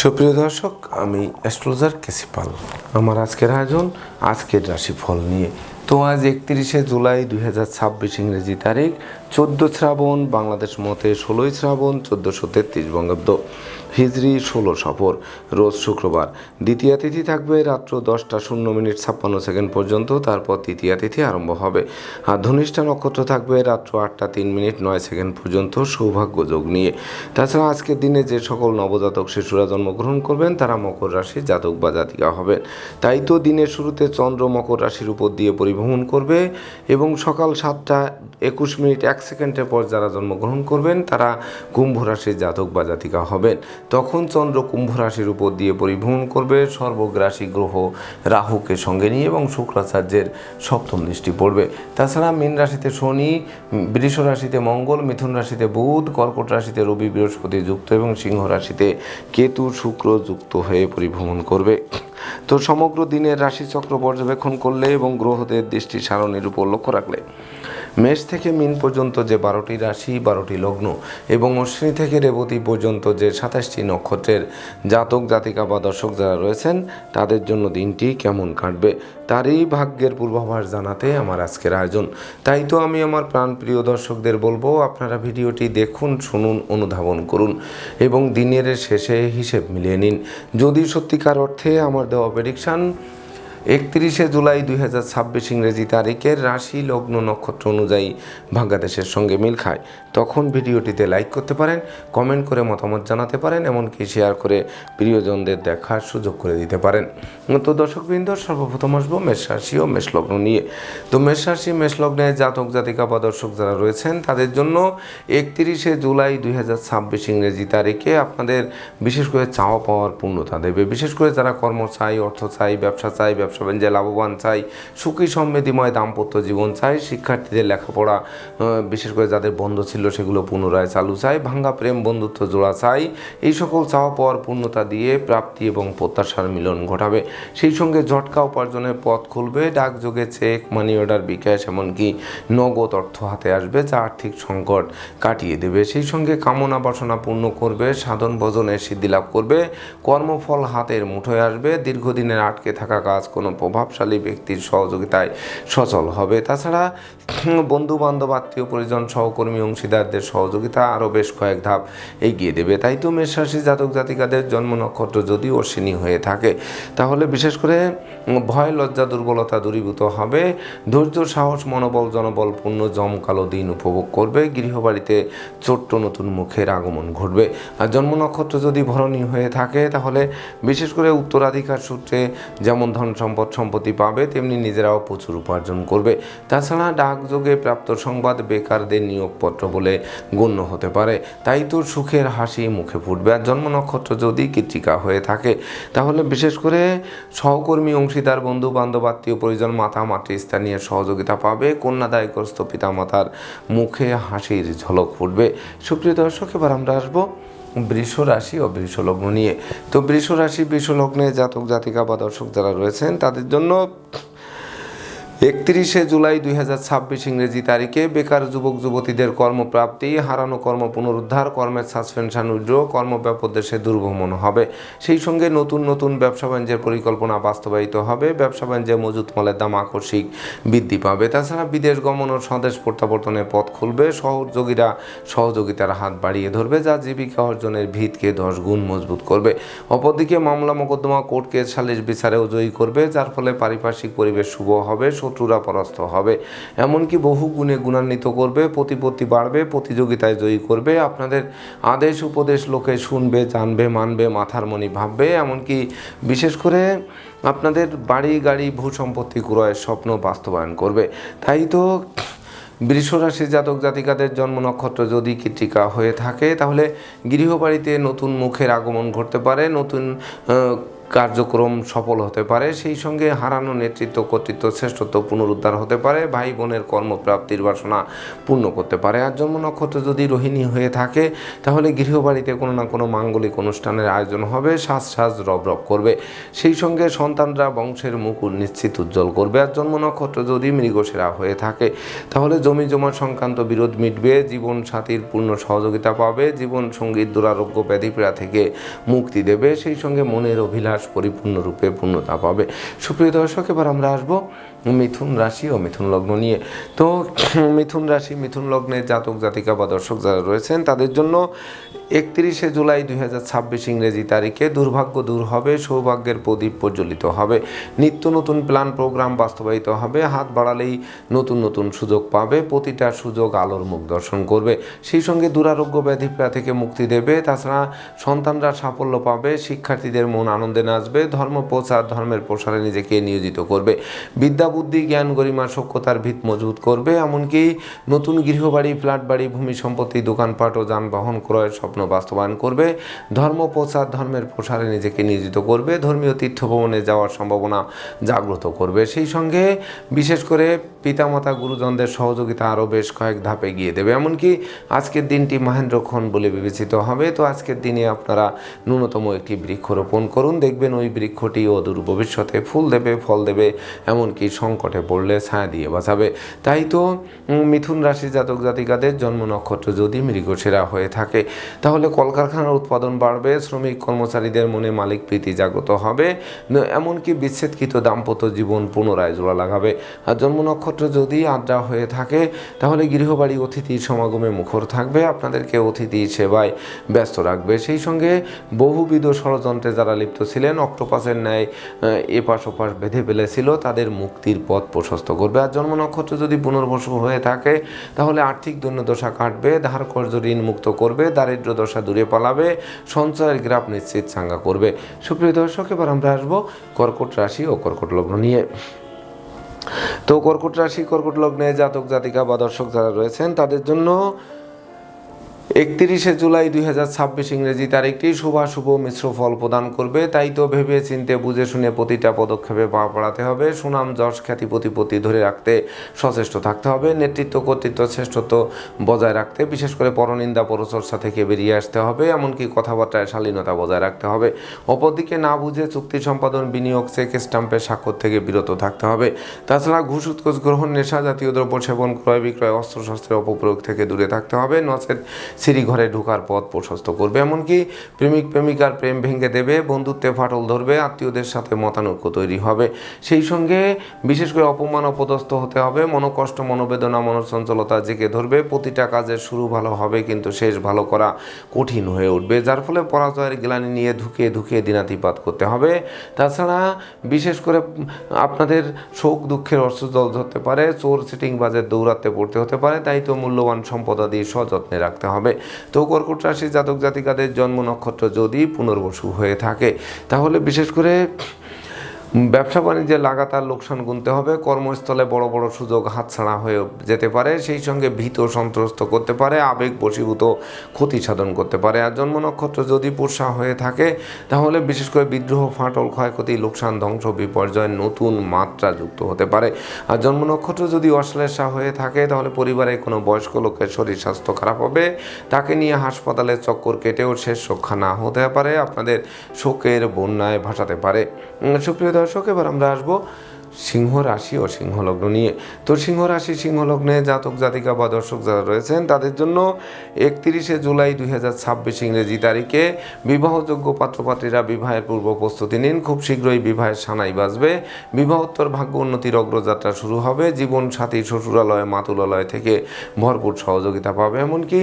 সুপ্রিয় দর্শক, আমি অ্যাস্ট্রোলজার কেসিপাল। আমার আজকের আয়োজন আজকের রাশিফল নিয়ে। তো আজ 31শে জুলাই 2026 ইংরেজি তারিখ, 14 শ্রাবণ, বাংলাদেশ মতে 16ই শ্রাবণ 1433 বঙ্গাব্দ, হিজরি 16 সফর, রোজ শুক্রবার। দ্বিতীয়া তিথি থাকবে রাত্র 10:00:56 পর্যন্ত, তারপর তৃতীয়া তিথি আরম্ভ হবে। আর ধনিষ্ঠা নক্ষত্র থাকবে রাত্র 8:03:09 পর্যন্ত, সৌভাগ্য যোগ নিয়ে। তাছাড়া আজকের দিনে যে সকল নবজাতক শিশুরা জন্মগ্রহণ করবেন তারা মকর রাশির জাতক বা জাতিকা হবেন। তাই তো দিনের শুরুতে চন্দ্র মকর রাশির উপর দিয়ে পরিভ্রমণ করবে এবং সকাল 7:21:01 পর যারা জন্মগ্রহণ করবেন তারা কুম্ভ রাশির জাতক বা জাতিকা হবেন। তখন চন্দ্র কুম্ভ রাশির উপর দিয়ে পরিভ্রমণ করবে সর্বগ্রাসী গ্রহ রাহুকে সঙ্গে নিয়ে এবং শুক্রাচার্যের সপ্তম দৃষ্টি পড়বে। তাছাড়া মীন রাশিতে শনি, বৃষ রাশিতে মঙ্গল, মিথুন রাশিতে বুধ, কর্কট রাশিতে রবি বৃহস্পতি যুক্ত এবং সিংহ রাশিতে কেতু শুক্র যুক্ত হয়ে পরিভ্রমণ করবে। তো সমগ্র দিনের রাশিচক্র পর্যবেক্ষণ করলে এবং গ্রহদের দৃষ্টি সারণীর উপর লক্ষ্য রাখলে মেষ থেকে মীন পর্যন্ত যে 12টি রাশি, 12টি লগ্ন এবং অশ্বিনী থেকে রেবতী পর্যন্ত যে 27টি নক্ষত্রের জাতক জাতিকা বা দর্শক যারা রয়েছেন তাদের জন্য দিনটি কেমন কাটবে তারই ভাগ্যের পূর্বাভাস জানাতে আমার আজকের আয়োজন। তাই তো আমি আমার প্রাণপ্রিয় দর্শকদের বলবো, আপনারা ভিডিওটি দেখুন, শুনুন, অনুধাবন করুন এবং দিনের শেষে হিসেব মিলিয়ে নিন। যদি সত্যিকার অর্থে আমার দেওয়া প্রেডিকশান 31শে জুলাই 2026 ইংরেজি তারিখের রাশি লগ্ন নক্ষত্র অনুযায়ী ভাগ্যাদেশের সঙ্গে মিল খায়, তখন ভিডিওটিতে লাইক করতে পারেন, কমেন্ট করে মতামত জানাতে পারেন, এমনকি শেয়ার করে প্রিয়জনদের দেখার সুযোগ করে দিতে পারেন। তো দর্শকবৃন্দ, সর্বপ্রথম আসবো মেষ রাশি ও মেষ লগ্ন নিয়ে। তো মেষ রাশি মেষ লগ্নের জাতক জাতিকা বা দর্শক যারা রয়েছেন তাদের জন্য 31শে জুলাই 2026 ইংরেজি তারিখে আপনাদের বিশেষ করে চাওয়া পাওয়ার পূর্ণতা দেবে। বিশেষ করে যারা কর্ম চাই, অর্থ চাই, ব্যবসা চাই, ব্যবসা বাণিজ্যে লাভবান চাই, সুখী সমৃদ্ধিময় দাম্পত্য জীবন চাই, শিক্ষার্থীদের লেখাপড়া বিশেষ করে যাদের বন্ধ ছিল সেগুলো পুনরায় চালু চাই, ভাঙ্গা প্রেম বন্ধুত্ব জোড়া চাই, এই সকল চাওয়া পাওয়ার পূর্ণতা দিয়ে প্রাপ্তি এবং প্রত্যাশার মিলন ঘটাবে। সেই সঙ্গে ঝটকা উপার্জনের পথ খুলবে, ডাকযোগে চেক, মানি অর্ডার, বিকাশ, এমনকি নগদ অর্থ হাতে আসবে যা আর্থিক সংকট কাটিয়ে দেবে। সেই সঙ্গে কামনা বাসনা পূর্ণ করবে, সাধন ভজনের সিদ্ধি লাভ করবে, কর্মফল হাতের মুঠোয় আসবে, দীর্ঘদিনের আটকে থাকা কাজ কোনো প্রভাবশালী ব্যক্তির সহযোগিতায় সচল হবে। তাছাড়া বন্ধু বান্ধব, আত্মীয় পরিজন, সহকর্মী, অংশীদারদের সহযোগিতা আরও বেশ কয়েক ধাপ এগিয়ে দেবে। তাই তো মেষ রাশি জাতক জাতিকাদের জন্ম নক্ষত্র যদি অশ্বিনী হয়ে থাকে তাহলে বিশেষ করে ভয়, লজ্জা, দুর্বলতা দূরীভূত হবে, ধৈর্য, সাহস, মনোবল, জনবলপূর্ণ জমকালো দিন উপভোগ করবে, গৃহবাড়িতে ছোট্ট নতুন মুখের আগমন ঘটবে। আর জন্ম নক্ষত্র যদি ভরণী হয়ে থাকে তাহলে বিশেষ করে উত্তরাধিকার সূত্রে যেমন ধন সম্পত্তি পাবে তেমনি নিজেরাও প্রচুর উপার্জন করবে। তাছাড়া ডাকযোগে প্রাপ্ত সংবাদ বেকারদের নিয়োগপত্র বলে গণ্য হতে পারে। তাই তো সুখের হাসি মুখে ফুটবে। আর জন্ম নক্ষত্র যদি কৃত্তিকা হয়ে থাকে তাহলে বিশেষ করে সহকর্মী, অংশীদার, বন্ধু বান্ধব, আত্মীয় পরিজন, মাতা মাতৃস্থানীয় সহযোগিতা পাবে, কন্যাদায়গ্রস্ত পিতামাতার মুখে হাসির ঝলক ফুটবে। সুপ্রিয় দর্শক, এবার আমরা আসবো বৃষ রাশি ও বৃষ লগ্ন নিয়ে। তো বৃষ রাশি বৃষ লগ্নে জাতক জাতিকা বা দর্শক যারা রয়েছেন তাদের জন্য 31শে জুলাই 2026 ইংরেজি তারিখে বেকার যুবক যুবতীদের কর্মপ্রাপ্তি, হারানো কর্ম পুনরুদ্ধার, কর্মের সাসপেনশন উইথড্র, কর্মব্যাপদেশে দুর্ভ্রমণ হবে। সেই সঙ্গে নতুন নতুন ব্যবসা বাণিজ্যের পরিকল্পনা বাস্তবায়িত হবে, ব্যবসা বাণিজ্যে মজুত মালের দাম আকস্মিক বৃদ্ধি পাবে। তাছাড়া বিদেশ গমন ও স্বদেশ প্রত্যাবর্তনের পথ খুলবে, সহযোগীরা সহযোগিতার হাত বাড়িয়ে ধরবে যা জীবিকা অর্জনের ভিতকে 10 গুণ মজবুত করবে। অপরদিকে মামলা মোকদ্দমা, কোর্ট কেস, সালিশ বিচারেও জয়ী করবে, যার ফলে পারিপার্শ্বিক পরিবেশ শুভ হবে, শত্রুরা পরাস্ত হবে, এমনকি বহু গুণে গুণান্বিত করবে, প্রতিপত্তি বাড়বে, প্রতিযোগিতায় জয়ী করবে, আপনাদের আদেশ উপদেশ লোকে শুনবে, জানবে, মানবে, মাথার মনি ভাববে, এমনকি বিশেষ করে আপনাদের বাড়ি গাড়ি ভূ সম্পত্তি ক্রয়ের স্বপ্ন বাস্তবায়ন করবে। তাই তো বৃষ রাশির জাতক জাতিকাদের জন্ম নক্ষত্র যদি কৃত্তিকা হয়ে থাকে তাহলে গৃহবাড়িতে নতুন মুখের আগমন ঘটতে পারে, নতুন কার্যক্রম সফল হতে পারে, সেই সঙ্গে হারানো নেতৃত্ব কর্তৃত্ব শ্রেষ্ঠত্ব পুনরুদ্ধার হতে পারে, ভাই বোনের কর্মপ্রাপ্তির বাসনা পূর্ণ করতে পারে। আর জন্ম নক্ষত্র যদি রোহিণী হয়ে থাকে তাহলে গৃহবাড়িতে কোনো না কোনো মাঙ্গলিক অনুষ্ঠানের আয়োজন হবে, সাজ রব করবে, সেই সঙ্গে সন্তানরা বংশের মুখ নিশ্চিত উজ্জ্বল করবে। আর জন্ম নক্ষত্র যদি মৃগশিরা হয়ে থাকে তাহলে জমি জমা সংক্রান্ত বিরোধ মিটবে, জীবন সাথীর পূর্ণ সহযোগিতা পাবে, জীবন সঙ্গীত দুরারোগ্য ব্যাধিপীড়া থেকে মুক্তি দেবে, সেই সঙ্গে মনের অভিলাষ পরিপূর্ণরূপে পূর্ণতা পাবে। সুপ্রিয় দর্শক, এবার আমরা আসবো মিথুন রাশি ও মিথুন লগ্ন নিয়ে। তো মিথুন রাশি মিথুন লগ্নের জাতক জাতিকা বা দর্শক যারা রয়েছেন তাদের জন্য 31শে জুলাই 2026 ইংরেজি তারিখে দুর্ভাগ্য দূর হবে, সৌভাগ্যের প্রদীপ প্রজ্বলিত হবে, নিত্য নতুন প্ল্যান প্রোগ্রাম বাস্তবায়িত হবে, হাত বাড়ালেই নতুন নতুন সুযোগ পাবে, প্রতিটা সুযোগ আলোর মুখ দর্শন করবে, সেই সঙ্গে দুরারোগ্য ব্যাধিপীড়া থেকে মুক্তি দেবে। তাছাড়া সন্তানরা সাফল্য পাবে, শিক্ষার্থীদের মন আনন্দে নাচবে, ধর্ম প্রচার ধর্মের প্রসারে নিজেকে নিয়োজিত করবে, বিদ্যা বুদ্ধি জ্ঞান গরিমা সক্ষতার ভিত মজবুত করবে, এমনকি নতুন গৃহবাড়ি ফ্ল্যাট বাড়ি ভূমি সম্পত্তি দোকানপাট ও যানবাহন ক্রয়ের স্বপ্ন বাস্তবায়ন করবে, ধর্ম প্রচার ধর্মের প্রসারে নিজেকে নিয়োজিত করবে, ধর্মীয় তীর্থ ভ্রমণে যাওয়ার সম্ভাবনা জাগ্রত করবে, সেই সঙ্গে বিশেষ করে পিতামাতা গুরুজনদের সহযোগিতা আরও বেশ কয়েক ধাপে গিয়ে দেবে। এমনকি আজকের দিনটি মহেন্দ্রক্ষণ বলে বিবেচিত হবে। তো আজকের দিনে আপনারা ন্যূনতম একটি বৃক্ষ রোপণ করুন, দেখবেন ওই বৃক্ষটি অদূর ভবিষ্যতে ফুল দেবে ফল দেবে, এমনকি সংকটে পড়লে ছায়া দিয়ে বাঁচাবে। তাই তো মিথুন রাশি জাতক জাতিকাদের জন্ম নক্ষত্র যদি মৃগশিরা হয়ে থাকে তাহলে কলকারখানার উৎপাদন বাড়বে, শ্রমিক কর্মচারীদের মনে মালিক প্রীতি জাগ্রত হবে, এমনকি বিচ্ছেদকৃত দাম্পত্য জীবন পুনরায় জোড়া লাগাবে। আর জন্ম নক্ষত্র যদি আদ্রা হয়ে থাকে তাহলে গৃহবাড়ি অতিথি সমাগমে মুখর থাকবে, আপনাদেরকে অতিথি সেবায় ব্যস্ত রাখবে, সেই সঙ্গে বহুবিধ ষড়যন্ত্রে যারা লিপ্ত ছিলেন অক্টোপাসের ন্যায় এপাশ ওপাশ বেঁধে ফেলেছিল তাদের মুক্তির পথ প্রশস্ত করবে। আর জন্ম নক্ষত্র যদি পুনর্বসু হয়ে থাকে তাহলে আর্থিক দৈন্যদশা কাটবে, ধার কর্জ ঋণ মুক্ত করবে, দারিদ্র দশা দূরে পালাবে, সঞ্চয়ের গ্রাফ নিশ্চিত চাঙ্গা করবে। সুপ্রিয় দর্শক, এবার আমরা আসবো কর্কট রাশি ও কর্কট লগ্ন নিয়ে। তো কর্কট রাশি কর্কট লগ্নে জাতক জাতিকা বা দর্শক যারা রয়েছেন তাদের জন্য 31শে জুলাই 2026 ইংরেজি তারিখটি শুভাশুভ মিশ্র ফল প্রদান করবে। তাই তো ভেবে চিন্তে বুঝে শুনে প্রতিটা পদক্ষেপে পা বাড়াতে হবে, সুনাম যশ খ্যাতি প্রতিপত্তি ধরে রাখতে সচেষ্ট থাকতে হবে, নেতৃত্ব কর্তৃত্ব শ্রেষ্ঠত্ব বজায় রাখতে বিশেষ করে পরনিন্দা পরচর্চা থেকে বেরিয়ে আসতে হবে, এমনকি কথাবার্তায় শালীনতা বজায় রাখতে হবে। অপরদিকে না বুঝে চুক্তি সম্পাদন বিনিয়োগ চেক স্টাম্পের স্বাক্ষর থেকে বিরত থাকতে হবে। তাছাড়া ঘুষ উৎকোচ গ্রহণ নেশা জাতীয় দ্রব্য সেবন ক্রয় বিক্রয় অস্ত্রশস্ত্রের অপপ্রয়োগ থেকে দূরে থাকতে হবে, নচেত সিঁড়ি ঘরে ঢোকার পথ প্রশস্ত করবে, এমনকি প্রেমিক প্রেমিকার প্রেম ভেঙে দেবে, বন্ধুত্বে ফাটল ধরবে, আত্মীয়দের সাথে মতানৈক্য তৈরি হবে, সেই সঙ্গে বিশেষ করে অপমান অপদস্থ হতে হবে, মনোকষ্ট মনোবেদনা মনোচঞ্চলতা জেগে ধরবে, প্রতিটা কাজের শুরু ভালো হবে কিন্তু শেষ ভালো করা কঠিন হয়ে উঠবে, যার ফলে পরাজয়ের গ্লানি নিয়ে ধুকিয়ে দিনাতিপাত করতে হবে। তাছাড়া বিশেষ করে আপনাদের শোক দুঃখের অশ্রুজল ধরতে পারে, চোর সিটিং বাজের দৌরাত্মে পড়তে হতে পারে, তাই তো মূল্যবান সম্পদাদি সযত্নে রাখতে হবে। তো কর্কট রাশি জাতক জাতিকাদের জন্ম নক্ষত্র যদি পুনর্বসু হয়ে থাকে তাহলে বিশেষ করে ব্যবসা বাণিজ্যে লাগাতার লোকসান গুনতে হবে, কর্মস্থলে বড় বড় সুযোগ হাতছাড়া হয়ে যেতে পারে, সেই সঙ্গে ভীত সন্ত্রস্ত করতে পারে, আবেগ বশীভূত ক্ষতি সাধন করতে পারে। আর জন্ম নক্ষত্র যদি পুষা হয়ে থাকে তাহলে বিশেষ করে বিদ্রোহ ফাটল ক্ষয়ক্ষতি লোকসান ধ্বংস বিপর্যয় নতুন মাত্রা যুক্ত হতে পারে। আর জন্ম নক্ষত্র যদি অশ্লেষা হয়ে থাকে তাহলে পরিবারে কোনো বয়স্ক লোকের শরীর স্বাস্থ্য খারাপ হবে, তাকে নিয়ে হাসপাতালে চক্কর কেটেও শেষ রক্ষা না হতে পারে, আপনাদের শোকের বন্যায় ভাসাতে পারে। সুপ্রিয় দর্শক, এবার আমরা আসবো সিংহ রাশি ও সিংহ লগ্ন নিয়ে। তো সিংহ রাশি সিংহ লগ্নে জাতক জাতিকা বা দর্শক যারা রয়েছেন তাদের জন্য 31শে জুলাই 2026 ইংরেজি তারিখে বিবাহযোগ্য পাত্রপাত্রীরা বিবাহের পূর্ব প্রস্তুতি নিন, খুব শীঘ্রই বিবাহের সানাই বাজবে, বিবাহোত্তর ভাগ্য উন্নতির অগ্রযাত্রা শুরু হবে, জীবন সাথী শ্বশুরালয় মাতুলালয় থেকে ভরপুর সহযোগিতা পাবে, এমনকি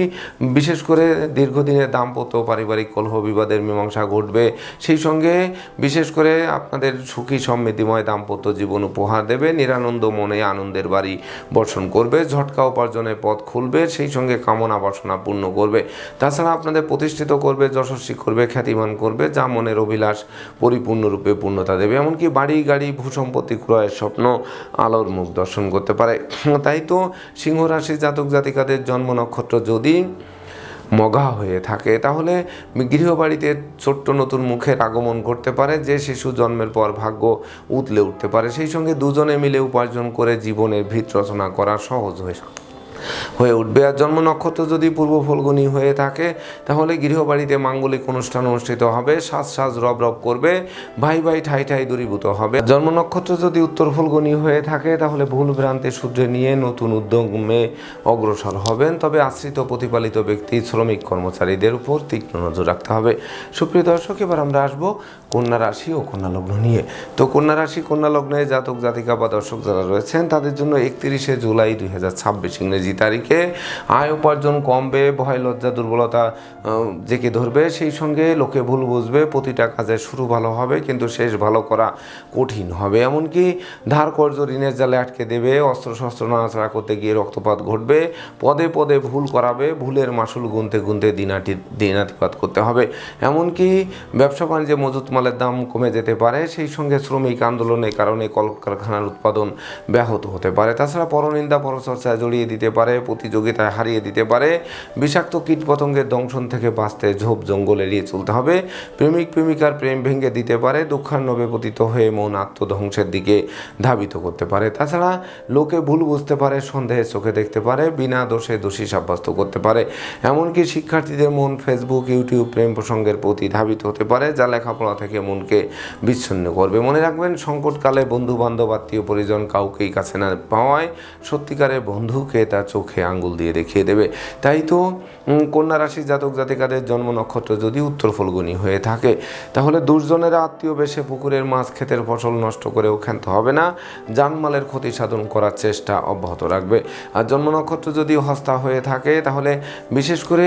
বিশেষ করে দীর্ঘদিনের দাম্পত্য পারিবারিক কলহ বিবাদের মীমাংসা ঘটবে, সেই সঙ্গে বিশেষ করে আপনাদের সুখী সমৃদ্ধিময় দাম্পত্য জীবন উপহার দেবে, নিরানন্দ মনে আনন্দের বাড়ি বর্ষণ করবে, ঝটকা উপার্জনের পথ খুলবে, সেই সঙ্গে কামনা বাসনা পূর্ণ করবে। তাছাড়া আপনাদের প্রতিষ্ঠিত করবে, যশস্বী করবে, খ্যাতিমান করবে, যা মনের অভিলাষ পরিপূর্ণরূপে পূর্ণতা দেবে, এমনকি বাড়ি গাড়ি ভূসম্পত্তি ক্রয়ের স্বপ্ন আলোর মুখ দর্শন করতে পারে। তাই তো সিংহ রাশি জাতক জাতিকাদের জন্ম নক্ষত্র যদি মগা হয়ে থাকে, তাহলে গৃহবাড়িতে ছোট্ট নতুন মুখের আগমন করতে পারে। যে শিশু জন্মের পর ভাগ্য উতলে উঠতে পারে, সেই সঙ্গে দুজনে মিলে উপার্জন করে জীবনের ভিত রচনা করা সহজ হয়ে উঠবে। আর জন্ম নক্ষত্র যদি পূর্ব ফল্গুনী হয়ে থাকে তাহলে গৃহবাড়িতে মাঙ্গলিক অনুষ্ঠান অনুষ্ঠিত হবে, সাজ রব রব করবে, ভাই ভাই ঠাই ঠাই দূরীভূত হবে। জন্ম নক্ষত্র যদি উত্তর ফল্গুনী হয়ে থাকে তাহলে ভুল ভ্রান্তি সূত্রে নিয়ে নতুন উদ্যমে অগ্রসর হবেন। তবে আশ্রিত প্রতিপালিত ব্যক্তি শ্রমিক কর্মচারীদের উপর তীক্ষ্ণ নজর রাখতে হবে। সুপ্রিয় দর্শক, এবার আমরা আসবো কন্যা রাশি ও কন্যা লগ্ন নিয়ে। তো কন্যা রাশি কন্যা লগ্নে জাতক জাতিকা বা দর্শক যারা রয়েছেন তাদের জন্য 31শে জুলাই 2026 ইংরেজি তারিখে আয় উপার্জন কমবে, ভয় লজ্জা দুর্বলতা জেঁকে ধরবে, সেই সঙ্গে লোকে ভুল বুঝবে। প্রতিটা কাজের শুরু ভালো হবে কিন্তু শেষ ভালো করা কঠিন হবে। এমনকি ধার কর্জ ঋণের জালে আটকে দেবে, অস্ত্রশস্ত্র নাড়াচাড়া করতে গিয়ে রক্তপাত ঘটবে, পদে পদে ভুল করাবে, ভুলের মাসুল গুনতে গুনতে দিনাতিপাত করতে হবে। এমনকি ব্যবসা বাণিজ্যে মজুত মালের দাম কমে যেতে পারে, সেই সঙ্গে শ্রমিক আন্দোলনের কারণে কলকারখানার উৎপাদন ব্যাহত হতে পারে। তাছাড়া পরনিন্দা পরচর্চায় জড়িয়ে দিতে পারে, প্রতিযোগিতায় হারিয়ে দিতে পারে। বিষাক্ত কীটপতঙ্গের দংশন থেকে বাঁচতে ঝোপ জঙ্গল এড়িয়ে চলতে হবে। প্রেমিক প্রেমিকার প্রেম ভেঙে দিতে পারে, দুঃখার্ণবে পতিত হয়ে মন আত্মধ্বংসের দিকে ধাবিত করতে পারে। তাছাড়া লোকে ভুল বুঝতে পারে, সন্দেহের চোখে দেখতে পারে, বিনা দোষে দোষী সাব্যস্ত করতে পারে। এমনকি শিক্ষার্থীদের মন ফেসবুক ইউটিউব প্রেম প্রসঙ্গের প্রতি ধাবিত হতে পারে, যা লেখাপড়া থেকে মনকে বিচ্ছিন্ন করবে। মনে রাখবেন, সংকটকালে বন্ধু বান্ধব আত্মীয় পরিজন কাউকেই কাছে না পাওয়ায় সত্যিকারের বন্ধুকে তার চোখে আঙ্গুল দিয়ে দেখিয়ে দেবে। তাই তো কন্যা রাশির জাতক জাতিকাদের জন্ম নক্ষত্র যদি উত্তর ফল্গুনী হয়ে থাকে তাহলে দুর্জনেরা আত্মীয় বেশে পুকুরের মাছ ক্ষেতের ফসল নষ্ট করেও ক্ষান্ত হবে না, জানমালের ক্ষতি সাধন করার চেষ্টা অব্যাহত রাখবে। আর জন্ম নক্ষত্র যদি হস্তা হয়ে থাকে তাহলে বিশেষ করে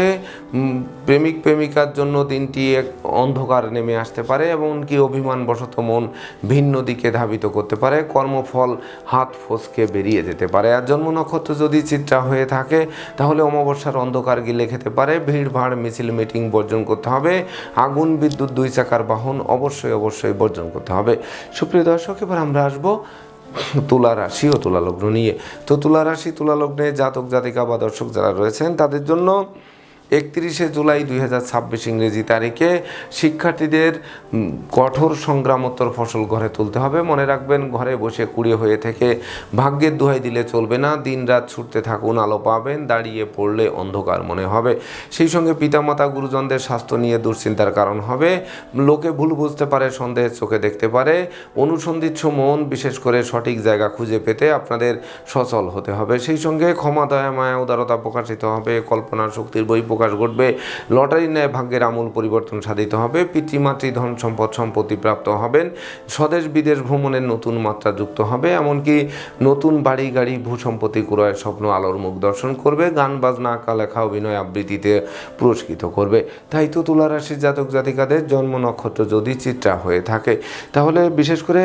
প্রেমিক প্রেমিকার জন্য দিনটি এক অন্ধকার নেমে আসতে পারে, এমনকি অভিমানবশত মন ভিন্ন দিকে ধাবিত করতে পারে, কর্মফল হাত ফসকে বেরিয়ে যেতে পারে। আর জন্ম নক্ষত্র যদি চিত্রা হয়ে থাকে তাহলে অমাবস্যার অন্ধকার গিলে খেতে পারে, ভিড় ভাড় মিছিল মিটিং বর্জন করতে হবে, আগুন বিদ্যুৎ দুই চাকার বাহন অবশ্যই বর্জন করতে হবে। সুপ্রিয় দর্শক, এবার আমরা আসবো তুলা রাশি ও তুলা লগ্ন নিয়ে। তো তুলা রাশি তুলা লগ্নে জাতক জাতিকা বা দর্শক যারা রয়েছেন তাদের জন্য 31শে জুলাই 2026 ইংরেজি তারিখে শিক্ষার্থীদের কঠোর সংগ্রামোত্তর ফসল ঘরে তুলতে হবে। মনে রাখবেন, ঘরে বসে কুড়িয়ে হয়ে থেকে ভাগ্যের দোহাই দিলে চলবে না। দিন রাত ছুটতে থাকুন, আলো পাবেন, দাঁড়িয়ে পড়লে অন্ধকার মনে হবে। সেই সঙ্গে পিতামাতা গুরুজনদের স্বাস্থ্য নিয়ে দুশ্চিন্তার কারণ হবে। লোকে ভুল বুঝতে পারে, সন্দেহের চোখে দেখতে পারে। অনুসন্ধিৎস মন বিশেষ করে সঠিক জায়গা খুঁজে পেতে আপনাদের সচল হতে হবে। সেই সঙ্গে ক্ষমা দয়া মায়া উদারতা প্রকাশিত হবে, কল্পনার শক্তির বই প্রকাশ ঘটবে, লটারির ন্যায় ভাগ্যের আমূল পরিবর্তন সাধিত হবে, পিতৃমাতৃ ধন সম্পত্তি প্রাপ্ত হবেন, স্বদেশ বিদেশ ভ্রমণের নতুন মাত্রা যুক্ত হবে। এমনকি নতুন বাড়ি গাড়ি ভূসম্পত্তি ক্রয়ের স্বপ্ন আলোর মুখ দর্শন করবে, গান বাজনা আঁকা লেখা অভিনয় আবৃত্তিতে পুরস্কৃত করবে। তাই তো তুলা রাশির জাতক জাতিকাদের জন্ম নক্ষত্র যদি চিত্রা হয়ে থাকে তাহলে বিশেষ করে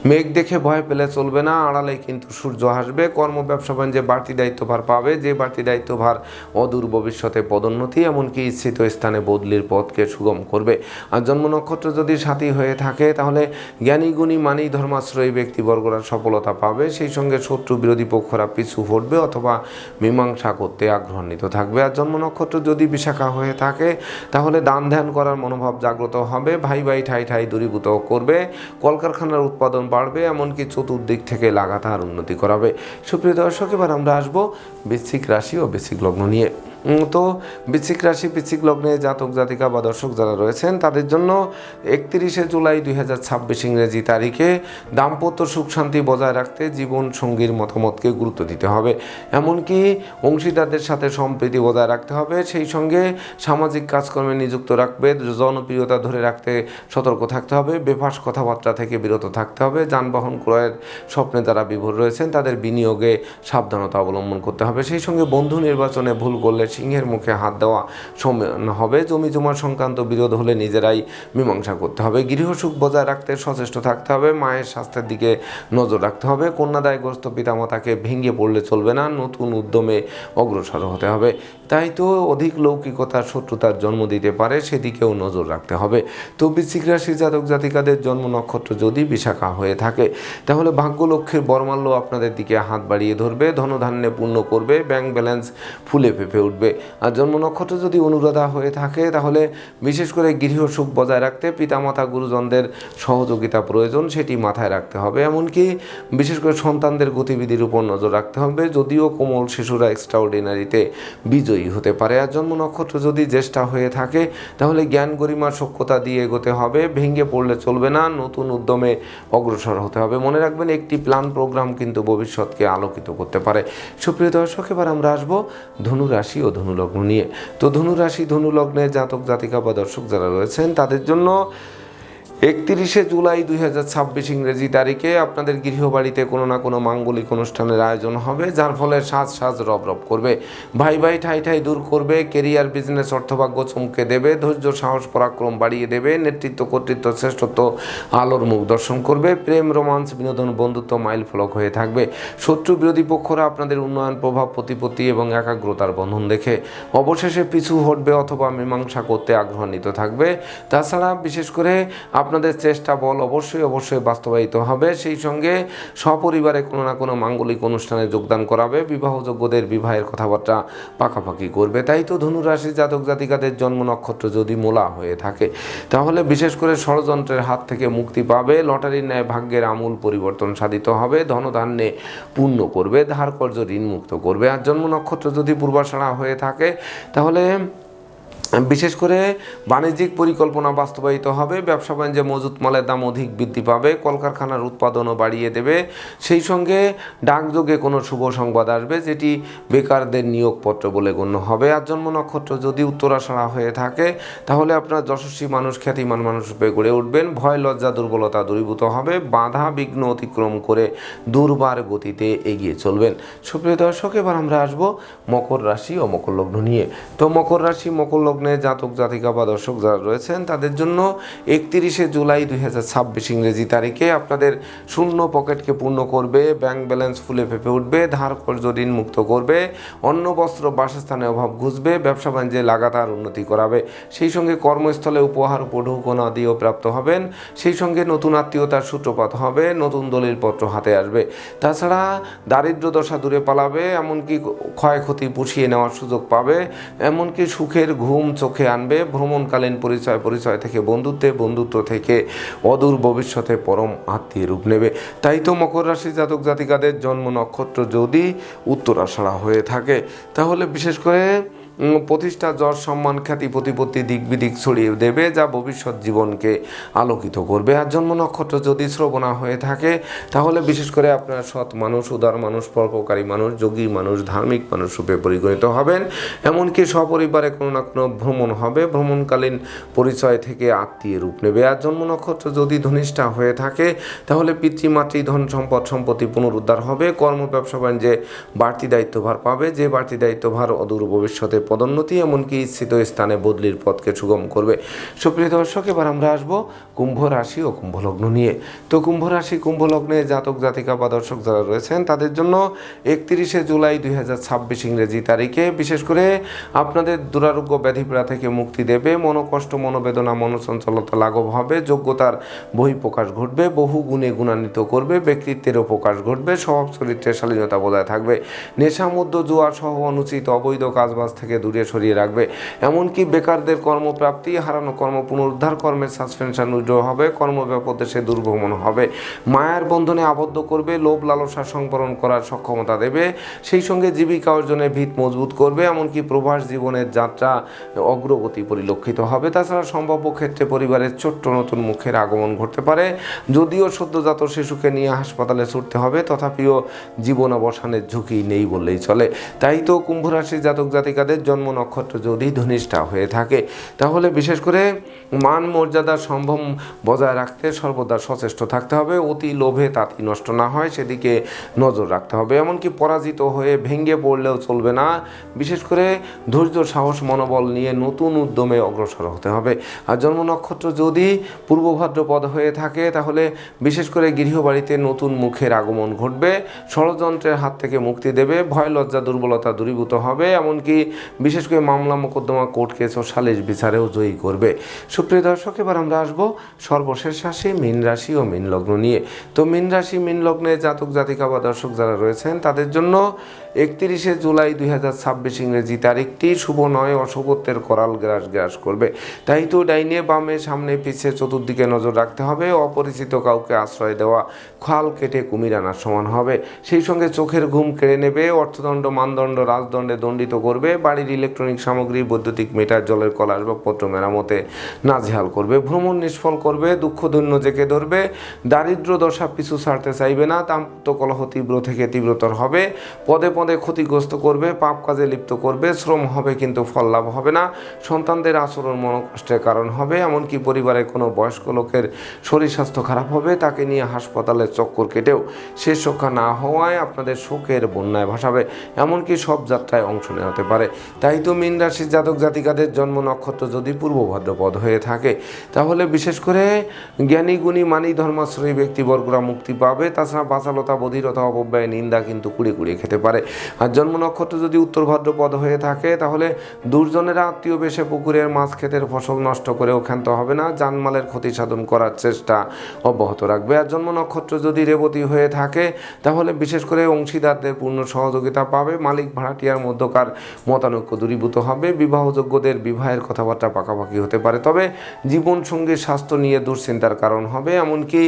মেঘ দেখে ভয় পেলে চলবে না, আড়ালে কিন্তু সূর্য আসবে। কর্ম ব্যবসা বাণিজ্যে বাড়তি দায়িত্বভার পাবে, যে বাড়তি দায়িত্বভার অদূর ভবিষ্যতে পদোন্নতি এমনকি ইচ্ছিত স্থানে বদলির পথকে সুগম করবে। আর জন্ম নক্ষত্র যদি সাথী হয়ে থাকে তাহলে জ্ঞানী গুণী মানি ধর্মাশ্রয়ী ব্যক্তিবর্গরা সফলতা পাবে, সেই সঙ্গে শত্রু বিরোধী পক্ষরা পিছু হটবে অথবা মীমাংসা করতে আগ্রহান্বিত থাকবে। আর জন্ম নক্ষত্র যদি বিশাখা হয়ে থাকে তাহলে দান ধ্যান করার মনোভাব জাগ্রত হবে, ভাই ভাই ঠাই ঠাই দূরীভূত করবে, কলকারখানার উৎপাদন বাড়বে, এমনকি চতুর্দিক থেকে লাগাতার উন্নতি করাবে। সুপ্রিয় দর্শক, এবার আমরা আসবো বৃশ্চিক রাশি ও বৃশ্চিক লগ্ন নিয়ে। তো বৃশ্চিক রাশি বৃশ্চিক লগ্নে জাতক জাতিকা বা দর্শক যারা রয়েছেন তাদের জন্য 31শে জুলাই 2026 ইংরেজি তারিখে দাম্পত্য সুখ শান্তি বজায় রাখতে জীবন সঙ্গীর মতামতকে গুরুত্ব দিতে হবে, এমনকি অংশীদারদের সাথে সম্প্রীতি বজায় রাখতে হবে। সেই সঙ্গে সামাজিক কাজকর্মে নিযুক্ত রাখবে, জনপ্রিয়তা ধরে রাখতে সতর্ক থাকতে হবে, বেফাস কথাবার্তা থেকে বিরত থাকতে হবে। যানবাহন ক্রয়ের স্বপ্নে যারা বিভোর রয়েছেন তাদের বিনিয়োগে সাবধানতা অবলম্বন করতে হবে। সেই সঙ্গে বন্ধু নির্বাচনে ভুল করলে সিংহের মুখে হাত দেওয়া সমান হবে। জমি জমা সংক্রান্ত বিরোধ হলে নিজেরাই মীমাংসা করতে হবে। গৃহসুখ বজায় রাখতে সচেষ্ট থাকতে হবে, মায়ের স্বাস্থ্যের দিকে নজর রাখতে হবে। কন্যাদায়গ্রস্ত পিতামাতাকে ভেঙে পড়লে চলবে না, নতুন উদ্যমে অগ্রসর হতে হবে। তাই তো অধিক লৌকিকতার শত্রুতার জন্ম দিতে পারে, সেদিকেও নজর রাখতে হবে। তো বৃশ্চিক রাশির জাতক জাতিকাদের জন্ম নক্ষত্র যদি বিশাখা হয়ে থাকে তাহলে ভাগ্যলক্ষ্মীর বরমাল্য আপনাদের দিকে হাত বাড়িয়ে ধরবে, ধনধান্যে পূর্ণ করবে, ব্যাংক ব্যালেন্স ফুলে ফেঁপে উঠবে। ঘটবে। আর জন্ম নক্ষত্র যদি অনুরাধা হয়ে থাকে তাহলে বিশেষ করে গৃহ সুখ বজায় রাখতে পিতামাতা গুরুজনদের সহযোগিতা প্রয়োজন, সেটি মাথায় রাখতে হবে। এমনকি বিশেষ করে সন্তানদের গতিবিধির উপর নজর রাখতে হবে, যদিও কোমল শিশুরা এক্সট্রাঅর্ডিনারিতে বিজয়ী হতে পারে। আর জন্ম নক্ষত্র যদি জ্যেষ্ঠা হয়ে থাকে তাহলে জ্ঞান গরিমার সক্ষতা দিয়ে এগোতে হবে, ভেঙে পড়লে চলবে না, নতুন উদ্যমে অগ্রসর হতে হবে। মনে রাখবেন একটি প্ল্যান প্রোগ্রাম কিন্তু ভবিষ্যৎকে আলোকিত করতে পারে। সুপ্রিয় দর্শক, এবার আমরা আসবো ধনু রাশি ও ধনু লগ্ন নিয়ে। তো ধনু রাশি ধনু লগ্নের জাতক জাতিকা বা দর্শক যারা রয়েছেন তাদের জন্য 31শে জুলাই 2026 ইংরেজি তারিখে আপনাদের গৃহবাড়িতে কোনো না কোনো মাঙ্গলিক অনুষ্ঠানের আয়োজন হবে, যার ফলে সাজ রব করবে, ভাই ভাই ঠাই ঠাই দূর করবে, কেরিয়ার বিজনেস অর্থভাগ্য চমকে দেবে, ধৈর্য সাহস পরাক্রম বাড়িয়ে দেবে, নেতৃত্ব কর্তৃত্ব শ্রেষ্ঠত্ব আলোর মুখ দর্শন করবে, প্রেম রোমান্স বিনোদন বন্ধুত্ব মাইল ফলক হয়ে থাকবে। শত্রু বিরোধী পক্ষরা আপনাদের উন্নয়ন প্রভাব প্রতিপত্তি এবং একাগ্রতার বন্ধন দেখে অবশেষে পিছু হটবে অথবা মীমাংসা করতে আগ্রহান্বিত থাকবে। তাছাড়া বিশেষ করে আপনাদের চেষ্টা বল অবশ্যই বাস্তবায়িত হবে। সেই সঙ্গে সপরিবারে কোনো না কোনো মাঙ্গলিক অনুষ্ঠানে যোগদান করাবে, বিবাহযোগ্যদের বিবাহের কথাবার্তা পাকাপাকি করবে। তাই তো ধনুরাশি জাতক জাতিকাদের জন্ম নক্ষত্র যদি মূলা হয়ে থাকে তাহলে বিশেষ করে ষড়যন্ত্রের হাত থেকে মুক্তি পাবে, লটারির ন্যায় ভাগ্যের আমূল পরিবর্তন সাধিত হবে, ধনধান্যে পূর্ণ করবে, ধার কর্য ঋণ মুক্ত করবে। আর জন্ম নক্ষত্র যদি পূর্বাষাঢ়া হয়ে থাকে তাহলে বিশেষ করে বাণিজ্যিক পরিকল্পনা বাস্তবায়িত হবে, ব্যবসা বাণিজ্যে মজুত মালের দাম অধিক বৃদ্ধি পাবে, কলকারখানার উৎপাদনও বাড়িয়ে দেবে। সেই সঙ্গে ডাকযোগে কোনো শুভ সংবাদ আসবে যেটি বেকারদের নিয়োগপত্র বলে গণ্য হবে। আর জন্ম নক্ষত্র যদি উত্তরাষাঢ়া হয়ে থাকে তাহলে আপনার যশস্বী মানুষ খ্যাতিমান মানুষ রূপে গড়ে উঠবেন, ভয় লজ্জা দুর্বলতা দূরীভূত হবে, বাধা বিঘ্ন অতিক্রম করে দুর্বার গতিতে এগিয়ে চলবেন। সুপ্রিয় দর্শক, এবার আমরা আসবো মকর রাশি ও মকর লগ্ন নিয়ে। তো মকর রাশি মকর লগ্ন জাতক জাতিকা বা দর্শক যারা রয়েছেন তাদের জন্য 31শে জুলাই 2026 ইংরেজি তারিখে আপনাদের শূন্য পকেটকে পূর্ণ করবে, ব্যাংক ব্যালেন্স ফুলে ফেঁপে উঠবে, ধার কর্য ঋণ মুক্ত করবে, অন্ন বস্ত্র বাসস্থানে অভাব ঘুচবে, ব্যবসা বাণিজ্যে লাগাতার উন্নতি করাবে। সেই সঙ্গে কর্মস্থলে উপহার উপঢৌকনা দিয়েও প্রাপ্ত হবেন। সেই সঙ্গে নতুন আত্মীয়তার সূত্রপাত হবে, নতুন দলিলপত্র হাতে আসবে। তাছাড়া দারিদ্র দশা দূরে পালাবে, এমনকি ক্ষয়ক্ষতি পুষিয়ে নেওয়ার সুযোগ পাবে, এমনকি সুখের ঘুম চোখে আনবে। ভ্রমণকালীন পরিচয় থেকে বন্ধুত্ব থেকে অদূর ভবিষ্যতে পরম আত্মীয় রূপ নেবে। তাই তো মকর রাশি জাতক জাতিকাদের জন্ম নক্ষত্র যদি উত্তরাষাঢ়া হয়ে থাকে তাহলে বিশেষ করে প্রতিষ্ঠা যশ সম্মান খ্যাতি প্রতিপত্তি দিক বিদিক ছড়িয়ে দেবে, যা ভবিষ্যৎ জীবনকে আলোকিত করবে। আর জন্ম নক্ষত্র যদি শ্রবণা হয়ে থাকে তাহলে বিশেষ করে আপনার সৎ মানুষ, উদার মানুষ, পরোপকারী মানুষ, যোগী মানুষ, ধার্মিক মানুষ রূপে পরিগণিত হবেন। এমনকি সপরিবারে কোনো না কোনো ভ্রমণ হবে, ভ্রমণকালীন পরিচয় থেকে আত্মীয় রূপ নেবে। আর জন্ম নক্ষত্র যদি ধনিষ্ঠা হয়ে থাকে তাহলে পিতৃমাতৃ ধন সম্পদ সম্পত্তি পুনরুদ্ধার হবে, কর্ম ব্যবসা বাণিজ্যে বাড়তি দায়িত্বভার পাবে, যে বাড়তি দায়িত্বভার অদূর ভবিষ্যতে পদোন্নতি এমনকি ইচ্ছিত স্থানে বদলির পথকে সুগম করবে। সুপ্রিয় দর্শক, এবার আমরা আসবো কুম্ভ রাশি ও কুম্ভ লগ্ন নিয়ে। তো কুম্ভ রাশি কুম্ভ লগ্নে জাতক জাতিকা বা দর্শক যারা রয়েছেন তাদের জন্য 31শে জুলাই 2026 ইংরেজি তারিখে বিশেষ করে আপনাদের দুরারোগ্য ব্যাধিপীড়া থেকে মুক্তি দেবে, মনোকষ্ট মনোবেদনা মনোচঞ্চলতা লাঘব হবে, যোগ্যতার বহিঃপ্রকাশ ঘটবে, বহু গুণে গুণান্বিত করবে, ব্যক্তিত্বেরও প্রকাশ ঘটবে, স্বভাব চরিত্রের শালীনতা বজায় থাকবে, নেশা মধ্য জুয়া সহ অনুচিত অবৈধ কাজবাজ থেকে দূরে সরিয়ে রাখবে। এমনকি বেকারদের কর্মপ্রাপ্তি, হারানো কর্ম পুনরুদ্ধার, কর্মের সাসপেনশন উজ্জ্বল হবে, কর্মব্যাপদেশে দুর্ভ্রমণ হবে, মায়ার বন্ধনে আবদ্ধ করবে, লোভ লালসা সংবরণ করার সক্ষমতা দেবে, সেই সঙ্গে জীবিকা অর্জনের ভিত মজবুত করবে, এমনকি প্রবাস জীবনের যাত্রা অগ্রগতি পরিলক্ষিত হবে। তাছাড়া সম্ভাব্য ক্ষেত্রে পরিবারের ছোট্ট নতুন মুখের আগমন ঘটতে পারে, যদিও সদ্যজাত শিশুকে নিয়ে হাসপাতালে ছুটতে হবে, তথাপিও জীবন অবসানের ঝুঁকি নেই বললেই চলে। তাই তো কুম্ভ রাশির জাতক জাতিকাদের জন্ম নক্ষত্র যদি ধনিষ্ঠা হয়ে থাকে তাহলে বিশেষ করে মান মর্যাদা সম্ভ্রম বজায় রাখতে সর্বদা সচেষ্ট থাকতে হবে, অতি লোভে তাঁতি নষ্ট না হয় সেদিকে নজর রাখতে হবে। এমনকি পরাজিত হয়ে ভেঙে পড়লেও চলবে না, বিশেষ করে ধৈর্য সাহস মনোবল নিয়ে নতুন উদ্যমে অগ্রসর হতে হবে। আর জন্ম নক্ষত্র যদি পূর্ব ভাদ্রপদ হয়ে থাকে তাহলে বিশেষ করে গৃহবাড়িতে নতুন মুখের আগমন ঘটবে, ষড়যন্ত্রের হাত থেকে মুক্তি দেবে, ভয় লজ্জা দুর্বলতা দূরীভূত হবে, এমনকি বিশেষ করে মামলা মোকদ্দমা কোর্ট কেস ও সালিশ বিচারেও জয়ী করবে। সুপ্রিয় দর্শক, এবার আমরা আসবো সর্বশেষ রাশি মীন রাশি ও মীন লগ্ন নিয়ে। তো মীন রাশি মীন লগ্নে জাতক জাতিকা বা দর্শক যারা রয়েছেন তাদের জন্য 31 জুলাই 2026 ইংরেজি তারিখটি শুভ নয়, অশুভত্বের করাল গ্রাস করবে। তাই তো ডাইনে বামে সামনে পিছে চতুর্দিকে নজর রাখতে হবে। অপরিচিত কাউকে আশ্রয় দেওয়া খাল কেটে কুমির আনার সমান হবে। সেই সঙ্গে চোখের ঘুম কেড়ে নেবে, অর্থদণ্ড মানদণ্ড রাজদণ্ডে দণ্ডিত করবে, বাড়ির ইলেকট্রনিক সামগ্রী বৈদ্যুতিক মিটার জলের কল আসবাবপত্র মেরামতে নাজেহাল করবে, ভ্রমণ নিষ্ফল করবে, দুঃখ দৈন্য জেঁকে ধরবে, দারিদ্র দশা পিছু ছাড়তে চাইবে না, দাম্পত্য কলহ তীব্র থেকে তীব্রতর হবে, পদে পদে ক্ষতিগ্রস্ত করবে, পাপ কাজে লিপ্ত করবে, শ্রম হবে কিন্তু ফল লাভ হবে না, সন্তানদের আচরণ মনোকষ্টের কারণ হবে, এমনকি পরিবারের কোনো বয়স্ক লোকের শরীর স্বাস্থ্য খারাপ হবে, তাকে নিয়ে হাসপাতালের চক্কর কেটেও শেষ রক্ষা না হওয়ায় আপনাদের শোকের বন্যায় ভাসাবে, এমনকি সব যাত্রায় অংশ নেওয়া হতে পারে। তাই তো মীন রাশির জাতক জাতিকাদের জন্ম নক্ষত্র যদি পূর্ব ভাদ্রপদ হয়ে থাকে তাহলে বিশেষ করে জ্ঞানী গুণী মানি ধর্মাশ্রয়ী ব্যক্তিবর্গরা মুক্তি পাবে। তাছাড়া বাচালতা বধিরতা অপব্যয় নিন্দা কিন্তু কুড়িয়ে কুড়িয়ে খেতে পারে। আর জন্ম নক্ষত্র যদি উত্তর ভাদ্রপদ হয়ে থাকে তাহলে দুর্জনেরা আত্মীয় বেশে পুকুরের মাছ ক্ষেতের ফসল নষ্ট করেও ক্ষান্ত হবে না, জানমালের ক্ষতি সাধন করার চেষ্টা অব্যাহত রাখবে। আর জন্ম নক্ষত্র যদি রেবতী হয়ে থাকে তাহলে বিশেষ করে অংশীদারদের পূর্ণ সহযোগিতা পাবে, মালিক ভাড়াটিয়ার মধ্যকার মতানৈক্য দূরীভূত হবে, বিবাহযোগ্যদের বিবাহের কথাবার্তা পাকাপাকি হতে পারে। তবে জীবনসঙ্গীর স্বাস্থ্য নিয়ে দুশ্চিন্তার কারণ হবে, এমনকি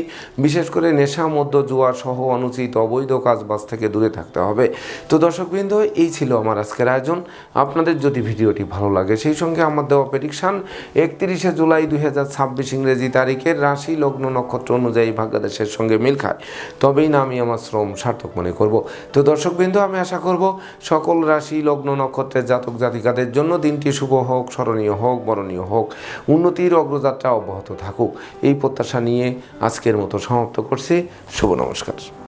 বিশেষ করে নেশা মদ্য জুয়া সহ অনুচিত অবৈধ কাজবাজ থেকে দূরে থাকতে হবে। তো দর্শকবৃন্দ, এই ছিল আমার আজকের আয়োজন। আপনাদের যদি ভিডিওটি ভালো লাগে সেই সঙ্গে আমার দেওয়া প্রেডিকশান 31 জুলাই 2026 ইংরেজি তারিখের রাশি লগ্ন নক্ষত্র অনুযায়ী ভাগ্যাদেশের সঙ্গে মিল খায়, তবেই না আমি আমার শ্রম সার্থক মনে করব। তো দর্শকবৃন্দ, আমি আশা করব সকল রাশি লগ্ন নক্ষত্রের জাতক জাতিকাদের জন্য দিনটি শুভ হোক, স্মরণীয় হোক, বরণীয় হোক, উন্নতির অগ্রযাত্রা অব্যাহত থাকুক, এই প্রত্যাশা নিয়ে আজকের মতো সমাপ্ত করছি। শুভ নমস্কার।